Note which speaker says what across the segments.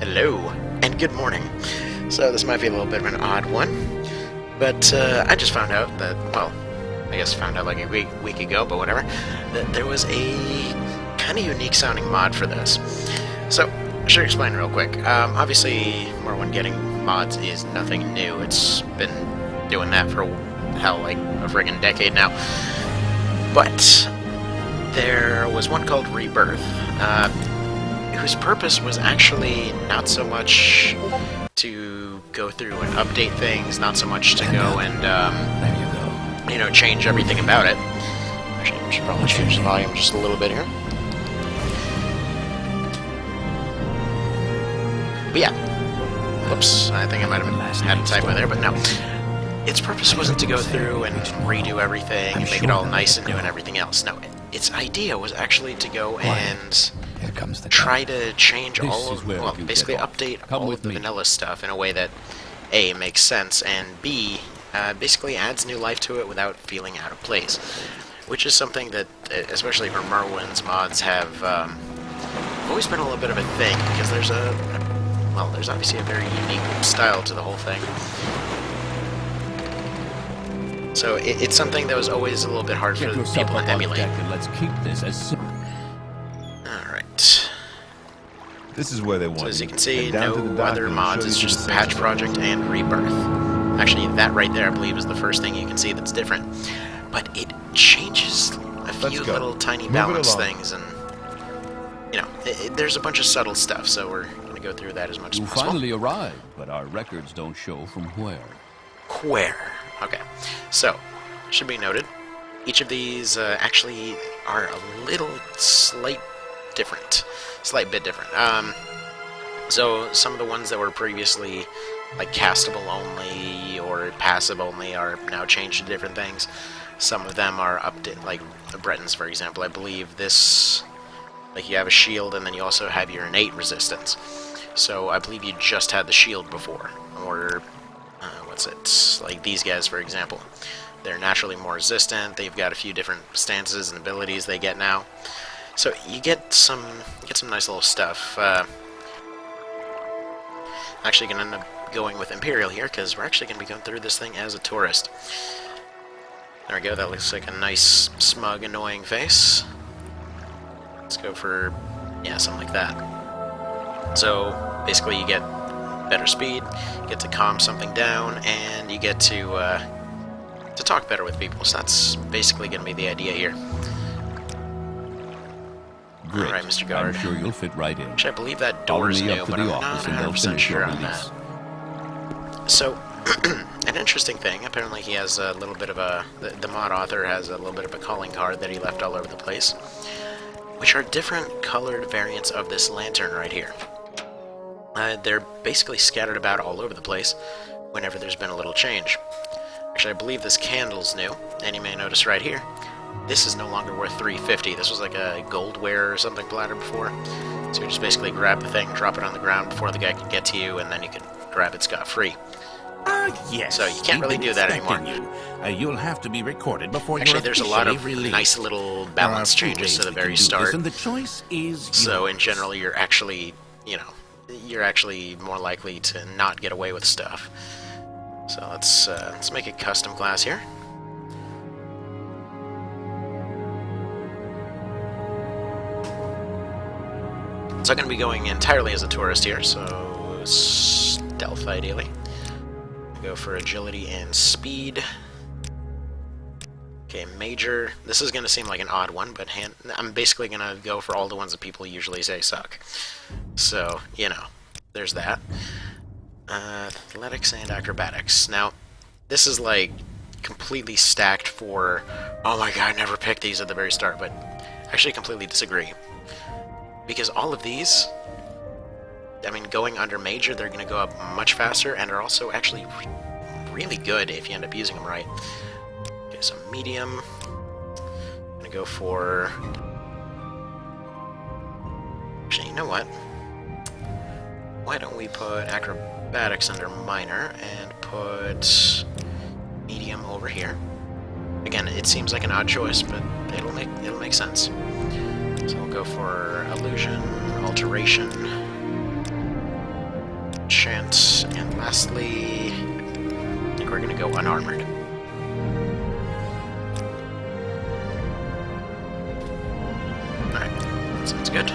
Speaker 1: Hello, and good morning. So this might be a little bit of an odd one, but I just found out that, well, I guess found out like a week ago, but whatever, that there was a kind of unique sounding mod for this. So, I should explain real quick. Obviously, Morrowind getting mods is nothing new. It's been doing that for, hell, like a friggin' decade now. But there was one called Rebirth, whose purpose was actually not so much to go through and update things, not so much to go and, you know, change everything about it. Actually, I should probably change the volume just a little bit here. But yeah, whoops, I think I might have had a typo there, but no. Its purpose wasn't to go through and redo everything and make it all nice and new and everything else. No, its idea was actually to go and try to change all of, well, basically update all of the vanilla stuff in a way that A, makes sense, and B, basically adds new life to it without feeling out of place. Which is something that, especially for Morrowind's mods, have always been a little bit of a thing, because there's there's obviously a very unique style to the whole thing. So it's something that was always a little bit hard for people to emulate.
Speaker 2: Let's keep this as simple.
Speaker 1: Alright.
Speaker 3: This is where they want.
Speaker 1: So as you can see, no other mods, it's just the patch project and Rebirth. Actually, that right there, I believe, is the first thing you can see that's different. But it changes a few little tiny balance things, and, you know, there's a bunch of subtle stuff, so we're going to go through that as much as possible.
Speaker 2: We finally arrived, but our records don't show from where.
Speaker 1: Where? Okay. So, should be noted, each of these actually are a slight bit different. So some of the ones that were previously like castable only or passive only are now changed to different things. Some of them are updated, like Breton's, for example. I believe this, like, you have a shield and then you also have your innate resistance. So I believe you just had the shield before, or what's it? Like these guys, for example. They're naturally more resistant. They've got a few different stances and abilities they get now. So you get some nice little stuff. Actually going to end up going with Imperial here, because we're actually going to be going through this thing as a tourist. There we go, that looks like a nice, smug, annoying face. Let's go for, yeah, something like that. So, basically you get better speed, you get to calm something down, and you get to talk better with people. So that's basically going to be the idea here.
Speaker 2: Great.
Speaker 1: Alright, Mr. Guard.
Speaker 2: I'm sure you'll fit right in.
Speaker 1: Actually, I believe that door is new, but I'm not 100% sure on that. So, an interesting thing, apparently he has a little bit of a... The mod author has a little bit of a calling card that he left all over the place, which are different colored variants of this lantern right here. They're basically scattered about all over the place whenever there's been a little change. Actually, I believe this candle's new, and you may notice right here, this is no longer worth $3.50. This was like a goldware or something platter before. So you just basically grab the thing, drop it on the ground before the guy can get to you, and then you can grab it scot-free.
Speaker 4: Yes.
Speaker 1: So you can't really do that anymore.
Speaker 4: You'll have to be recorded before
Speaker 1: Actually, there's a lot of nice little balance changes to the very start.
Speaker 4: And the choice is
Speaker 1: so in general, you're actually, you know, you're actually more likely to not get away with stuff. So let's make a custom class here. So I'm going to be going entirely as a tourist here, so stealth ideally. Go for agility and speed. Okay, major. This is going to seem like an odd one, but I'm basically going to go for all the ones that people usually say suck. So, you know, there's that. Athletics and acrobatics. Now, this is like completely stacked for, oh my god, I never picked these at the very start, but I actually completely disagree. Because all of these, I mean, going under major, they're going to go up much faster, and are also actually really good if you end up using them right. Okay, so medium. I'm going to go for... Actually, you know what? Why don't we put acrobatics under minor, and put medium over here. Again, it seems like an odd choice, but it'll make sense. So we'll go for illusion, alteration. that. And lastly, I think we're going to go unarmored. Alright, that sounds good.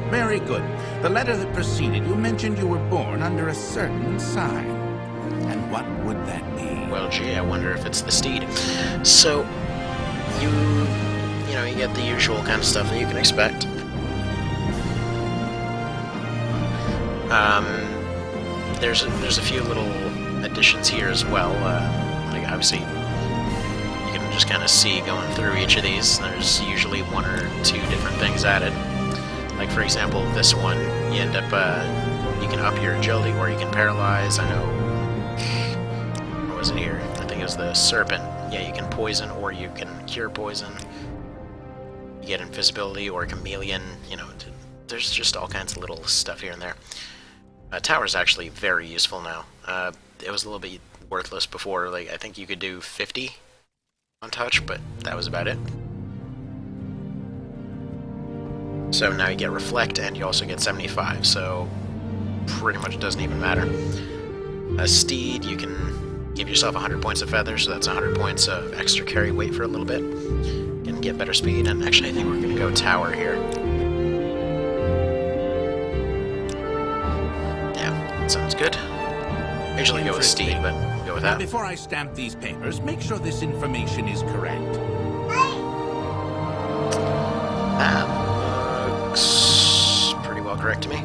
Speaker 4: Very good. The letter that preceded you mentioned you were born under a certain sign. And what would that be?
Speaker 1: Well, gee, I wonder if it's the steed. So, you get the usual kind of stuff that you can expect. There's a few little additions here as well. Like obviously, you can just kind of see going through each of these. There's usually one or two different things added. Like for example, this one, you end up you can up your agility or you can paralyze. I know. What was it here? I think it was the serpent. Yeah, you can poison or you can cure poison. You get invisibility or chameleon. There's just all kinds of little stuff here and there. Tower's actually very useful now. It was a little bit worthless before. Like I think you could do 50 on touch, but that was about it. So now you get reflect, and you also get 75. So pretty much it doesn't even matter. A steed, you can give yourself 100 points of feather, so that's 100 points of extra carry weight for a little bit. You can get better speed, and actually I think we're gonna go tower here. Sounds good. I usually go with steed, but we'll go with
Speaker 4: Now,
Speaker 1: that.
Speaker 4: before I stamp these papers, make sure this information is correct.
Speaker 1: That looks pretty well correct to me.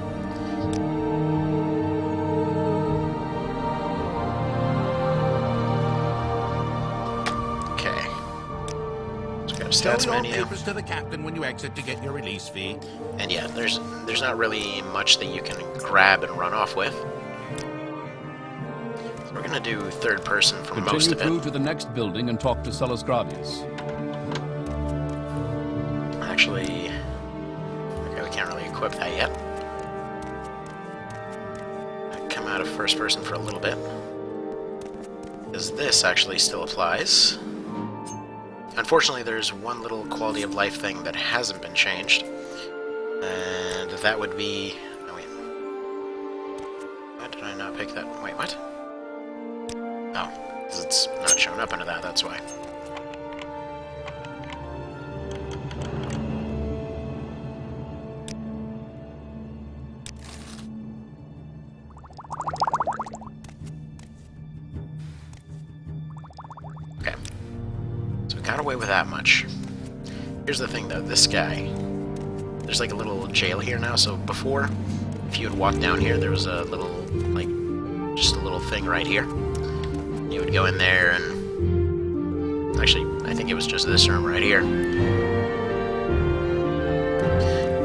Speaker 1: Okay. So we got a stats
Speaker 4: Show your
Speaker 1: menu.
Speaker 4: papers to the captain when you exit to get your release fee.
Speaker 1: And yeah, there's not really much that you can grab and run off with. So we're gonna do third person for most
Speaker 2: Continue
Speaker 1: of it.
Speaker 2: through to the next building and talk to Celes Gravius.
Speaker 1: Actually, okay, we can't really equip that yet. Come out of first person for a little bit. Because this actually still applies. Unfortunately, there's one little quality of life thing that hasn't been changed. And that would be... Oh, wait. Why did I not pick that? Wait, what? Oh, because it's not showing up under that, that's why. Okay. So we got away with that much. Here's the thing, though. This guy... There's like a little jail here now, so before, if you would walk down here, there was a little, like, just a little thing right here. You would go in there and... Actually, I think it was just this room right here.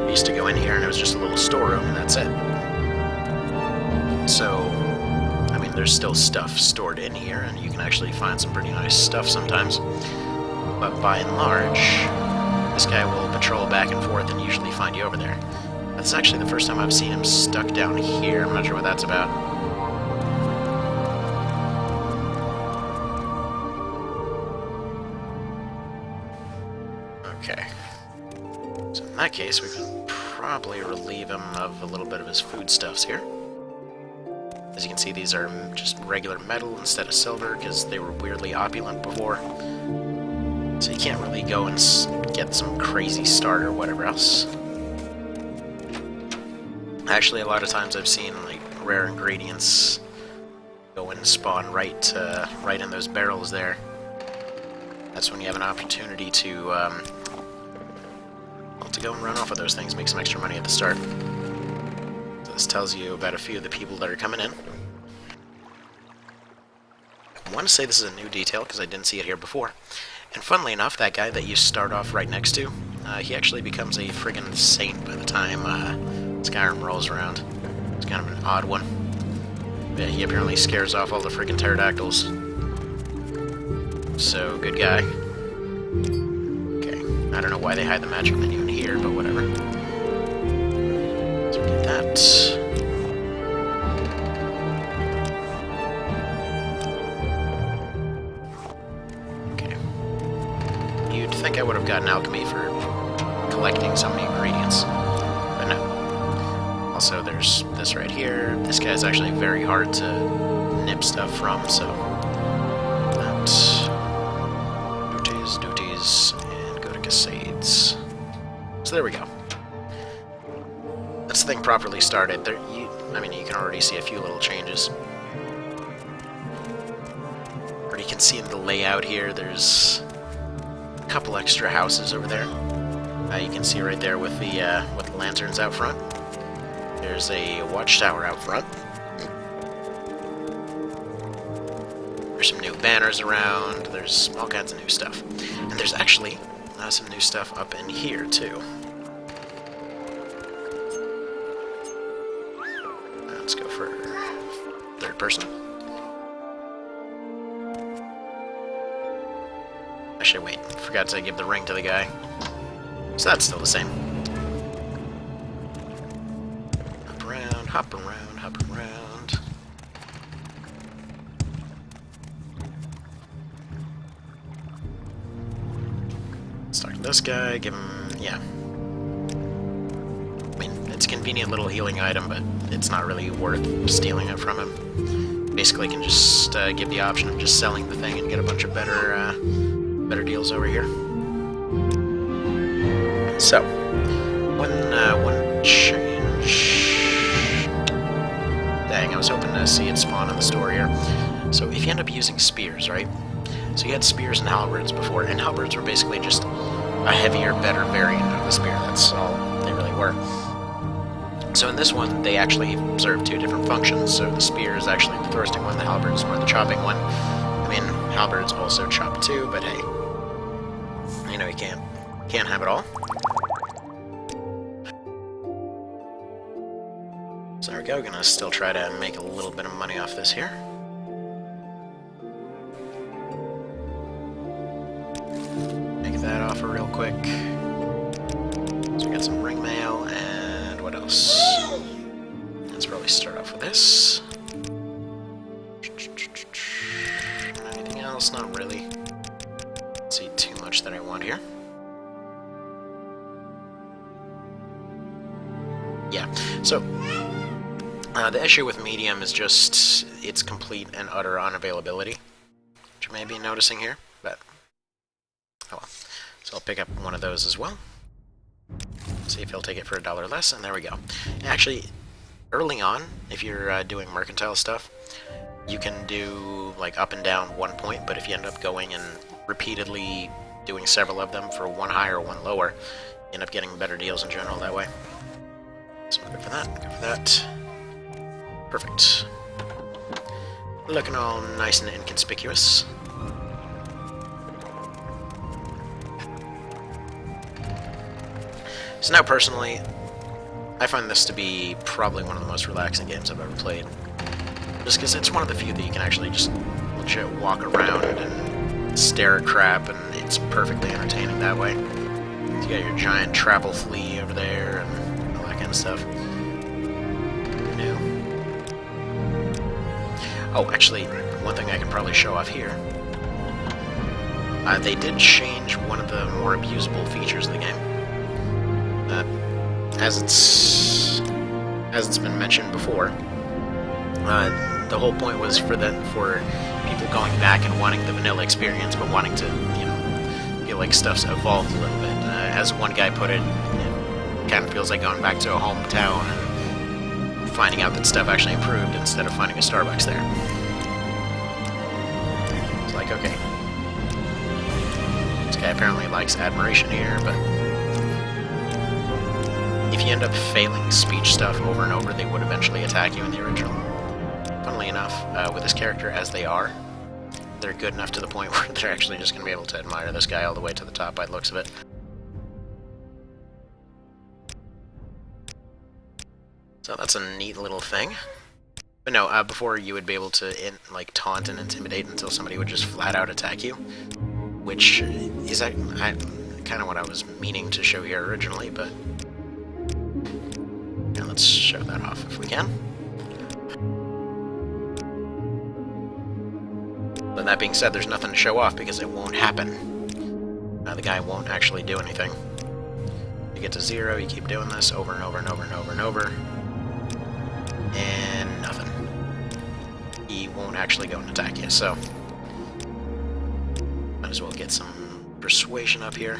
Speaker 1: We used to go in here and it was just a little storeroom and that's it. So, I mean, there's still stuff stored in here and you can actually find some pretty nice stuff sometimes. But by and large... This guy will patrol back and forth and usually find you over there. That's actually the first time I've seen him stuck down here. I'm not sure what that's about. Okay. So in that case, we could probably relieve him of a little bit of his foodstuffs here. As you can see, these are just regular metal instead of silver because they were weirdly opulent before. So you can't really go and get some crazy start or whatever else. Actually, a lot of times I've seen like rare ingredients go and spawn right in those barrels there. That's when you have an opportunity to go and run off of those things, make some extra money at the start. So this tells you about a few of the people that are coming in. I want to say this is a new detail because I didn't see it here before. And funnily enough, that guy that you start off right next to, he actually becomes a friggin' saint by the time Skyrim rolls around. It's kind of an odd one. But he apparently scares off all the friggin' pterodactyls. So, good guy. Okay, I don't know why they hide the magic menu in here, but whatever. So we get that. You'd think I would have gotten alchemy for collecting so many ingredients, but no. Also, there's this right here. This guy's actually very hard to nip stuff from, so... That... Duties, and go to Cascades. So there we go. This thing properly started. I mean, you can already see a few little changes. Already can see in the layout here, there's a couple extra houses over there. You can see right there with the lanterns out front. There's a watchtower out front. There's some new banners around. There's all kinds of new stuff. And there's actually some new stuff up in here, too. Let's go for third person. Actually, wait. Forgot to give the ring to the guy. So that's still the same. Hop around, hop around, hop around. Let's talk to this guy, give him... yeah. I mean, it's a convenient little healing item, but it's not really worth stealing it from him. Basically, can just give the option of just selling the thing and get a bunch of better deals over here. So, one change... Dang, I was hoping to see it spawn in the store here. So, if you end up using spears, right? So you had spears and halberds before, and halberds were basically just a heavier, better variant of the spear. That's all they really were. So in this one, they actually serve two different functions. So the spear is actually the thrusting one, the halberd is more the chopping one. I mean, halberds also chop too, but hey, you know, you can't have it all. So there we go, gonna still try to make a little bit of money off this here. Make that offer real quick. So we got some ring mail, and what else? Let's probably start off with this. Anything else? Not really. Don't see too much that I want here. Yeah, so the issue with medium is just its complete and utter unavailability, which you may be noticing here, but oh well. So I'll pick up one of those as well. See if he'll take it for $1 less, and there we go. Actually, early on, if you're doing mercantile stuff, you can do like up and down 1 point, but if you end up going and repeatedly doing several of them for one higher or one lower, you end up getting better deals in general that way. So good for that, good for that. Perfect. Looking all nice and inconspicuous. So now, personally, I find this to be probably one of the most relaxing games I've ever played. Just because it's one of the few that you can actually just legit walk around and stare at crap, and it's perfectly entertaining that way. You got your giant travel flea over there, and all that kind of stuff. Oh, actually, one thing I can probably show off here. They did change one of the more abusable features of the game. As it's been mentioned before, the whole point was for people going back and wanting the vanilla experience, but wanting to, you know, feel like stuff's evolved a little bit. As one guy put it, it kind of feels like going back to a hometown and finding out that stuff actually improved instead of finding a Starbucks there. It's like, okay, this guy apparently likes admiration here, but if you end up failing speech stuff over and over, they would eventually attack you in the original. Funnily enough, with this character as they are, they're good enough to the point where they're actually just going to be able to admire this guy all the way to the top by the looks of it. So that's a neat little thing. But no, before you would be able to like taunt and intimidate until somebody would just flat out attack you, which is kind of what I was meaning to show here originally, but yeah, let's show that off if we can. But that being said, there's nothing to show off because it won't happen. The guy won't actually do anything. You get to 0, you keep doing this over and over and over and over and over. And nothing. He won't actually go and attack you, so might as well get some persuasion up here.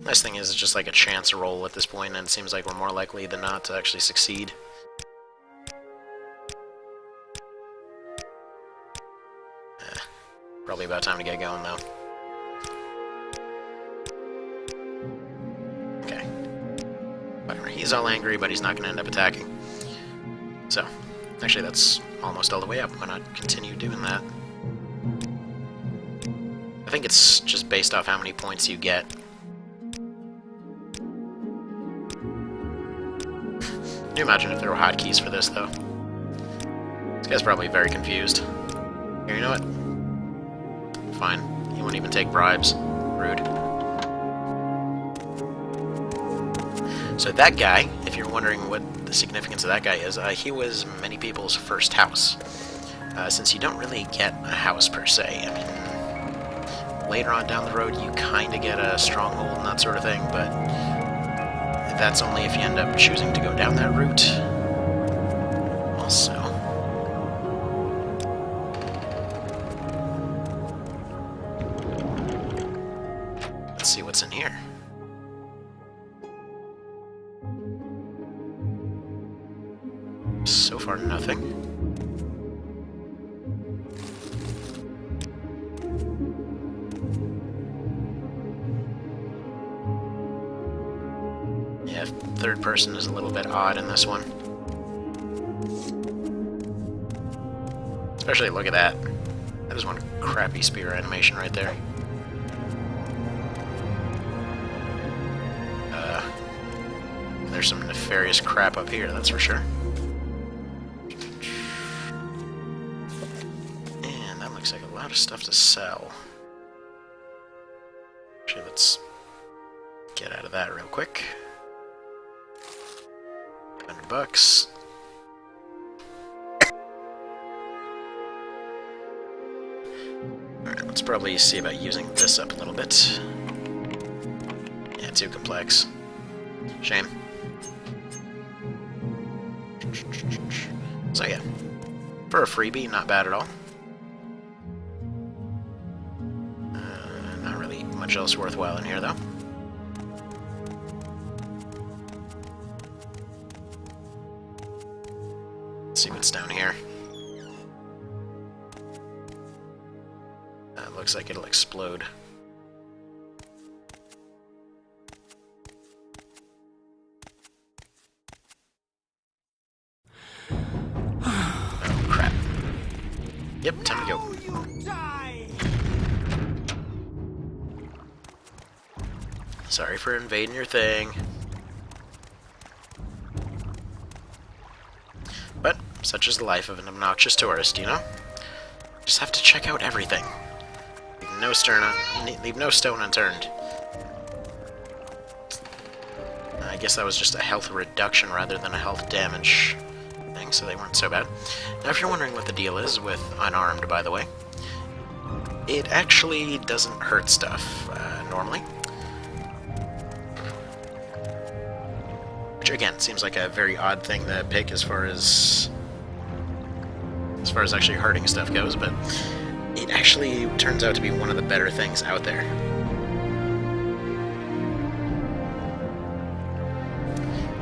Speaker 1: Nice thing is, it's just like a chance roll at this point, and it seems like we're more likely than not to actually succeed. Probably about time to get going, though. Okay. Whatever. He's all angry, but he's not going to end up attacking. So, actually, that's almost all the way up. Why not continue doing that? I think it's just based off how many points you get. Can you imagine if there were hotkeys for this, though? This guy's probably very confused. Here, you know what? Fine. He won't even take bribes. Rude. So that guy, if you're wondering what the significance of that guy is, he was many people's first house. Since you don't really get a house per se. I mean, later on down the road you kind of get a stronghold and that sort of thing, but that's only if you end up choosing to go down that route. Also, let's see what's in here. So far, nothing. Yeah, third person is a little bit odd in this one. Especially, look at that. That is one crappy spear animation right there. There's some nefarious crap up here, that's for sure. And that looks like a lot of stuff to sell. Actually, let's get out of that real quick. $100. Alright, let's probably see about using this up a little bit. Yeah, too complex. Shame. So yeah, for a freebie, not bad at all. Not really much else worthwhile in here, though. Let's see what's down here. Looks like it'll explode. Oh, crap. Yep, time to go. Sorry for invading your thing. But, such is the life of an obnoxious tourist, you know? Just have to check out everything. Leave no stone unturned. I guess that was just a health reduction rather than a health damage thing, so they weren't so bad. Now, if you're wondering what the deal is with unarmed, by the way, it actually doesn't hurt stuff, normally. Which, again, seems like a very odd thing to pick as far as actually hurting stuff goes, but it actually turns out to be one of the better things out there.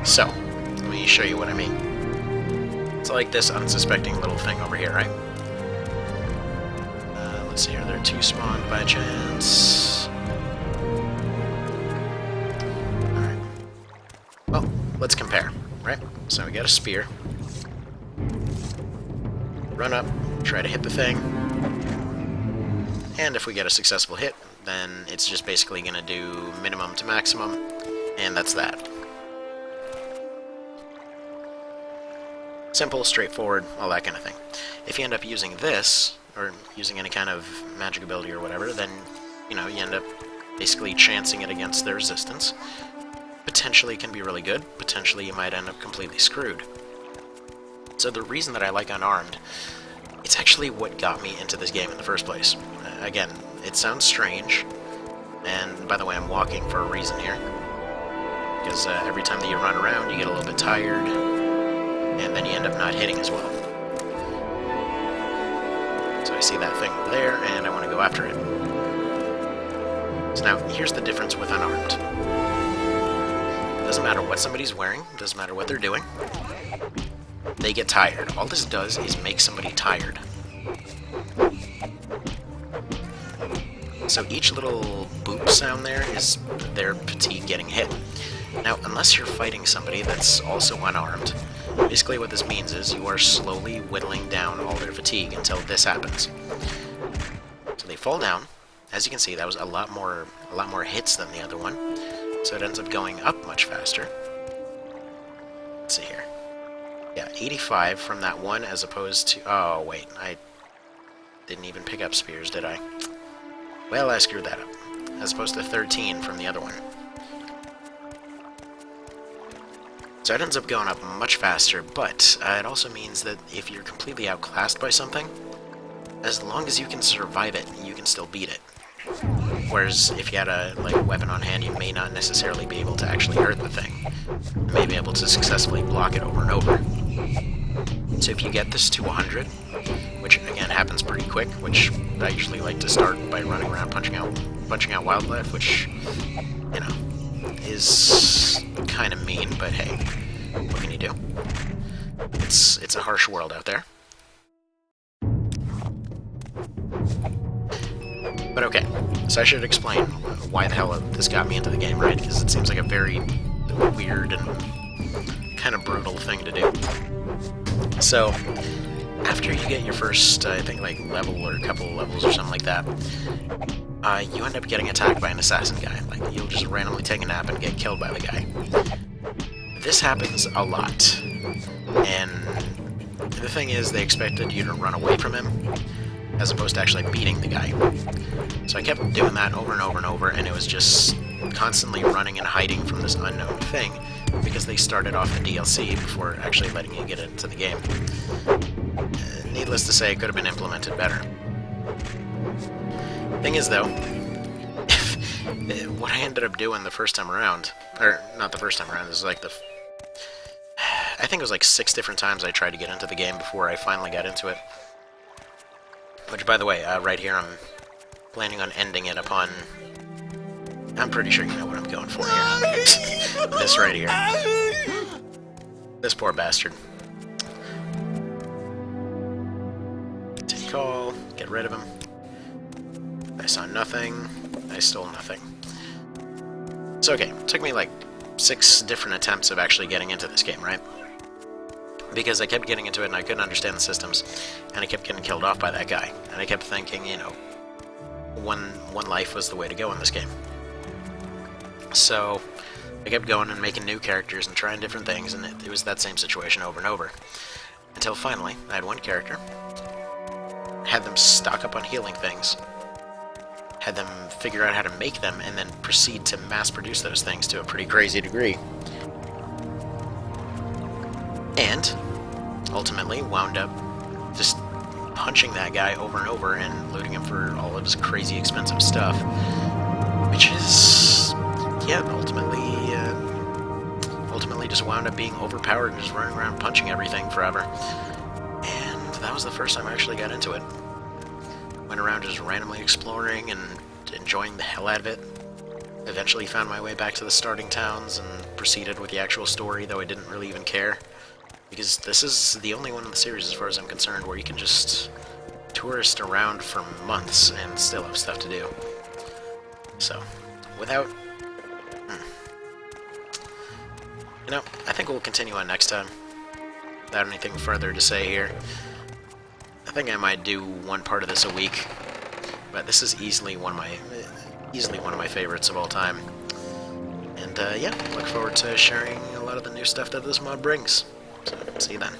Speaker 1: So, let me show you what I mean. It's like this unsuspecting little thing over here, right? Let's see, are there two spawned by chance? Alright. Well, let's compare, right? So we got a spear. Run up, try to hit the thing. And if we get a successful hit, then it's just basically going to do minimum to maximum, and that's that. Simple, straightforward, all that kind of thing. If you end up using this, or using any kind of magic ability or whatever, then, you know, you end up basically chancing it against the resistance. Potentially can be really good, potentially you might end up completely screwed. So the reason that I like unarmed, it's actually what got me into this game in the first place. Again, it sounds strange, and by the way, I'm walking for a reason here. because every time that you run around, you get a little bit tired, and then you end up not hitting as well. So I see that thing over there, and I want to go after it. So now, here's the difference with unarmed. Doesn't matter what somebody's wearing, doesn't matter what they're doing, they get tired. All this does is make somebody tired. So each little boop sound there is their fatigue getting hit. Now, unless you're fighting somebody that's also unarmed, basically what this means is you are slowly whittling down all their fatigue until this happens. So they fall down. As you can see, that was a lot more hits than the other one. So it ends up going up much faster. Let's see here. Yeah, 85 from that one as opposed to... Oh, wait, I didn't even pick up spears, did I? Well, I screwed that up. As opposed to 13 from the other one. So it ends up going up much faster, but it also means that if you're completely outclassed by something, as long as you can survive it, you can still beat it. Whereas if you had a weapon on hand, you may not necessarily be able to actually hurt the thing. You may be able to successfully block it over and over. So if you get this to 100, which again happens pretty quick, which I usually like to start by running around punching out wildlife, which, you know, is kind of mean, but hey, what can you do? It's a harsh world out there. But okay, so I should explain why the hell this got me into the game, right? Because it seems like a very weird and kind of brutal thing to do. So, after you get your first, I think, level or a couple of levels or something like that, you end up getting attacked by an assassin guy. Like, you'll just randomly take a nap and get killed by the guy. This happens a lot. And the thing is, they expected you to run away from him, as opposed to actually beating the guy. So I kept doing that over and over and over, and it was just constantly running and hiding from this unknown thing, because they started off the DLC before actually letting you get into the game. Needless to say, it could have been implemented better. Thing is, though, what I ended up doing the first time around, or not the first time around, this is like I think it was like 6 different times I tried to get into the game before I finally got into it. Which, by the way, right here I'm planning on ending it upon... I'm pretty sure you know what I'm going for here. This right here. This poor bastard. Take call, get rid of him. I saw nothing, I stole nothing. So okay, it took me like 6 different attempts of actually getting into this game, right? Because I kept getting into it and I couldn't understand the systems, and I kept getting killed off by that guy. And I kept thinking, you know, one life was the way to go in this game. So I kept going and making new characters and trying different things, and it was that same situation over and over. Until finally, I had one character, had them stock up on healing things, had them figure out how to make them, and then proceed to mass produce those things to a pretty crazy degree. And ultimately wound up just punching that guy over and over and looting him for all of his crazy expensive stuff, which is, yeah, ultimately just wound up being overpowered and just running around punching everything forever. And that was the first time I actually got into it. Went around just randomly exploring and enjoying the hell out of it. Eventually found my way back to the starting towns and proceeded with the actual story, though I didn't really even care. Because this is the only one in the series, as far as I'm concerned, where you can just tourist around for months and still have stuff to do. So, without... You know, I think we'll continue on next time. Without anything further to say here. I think I might do one part of this a week, but this is easily one of my favorites of all time. And yeah, look forward to sharing a lot of the new stuff that this mod brings. So, see you then.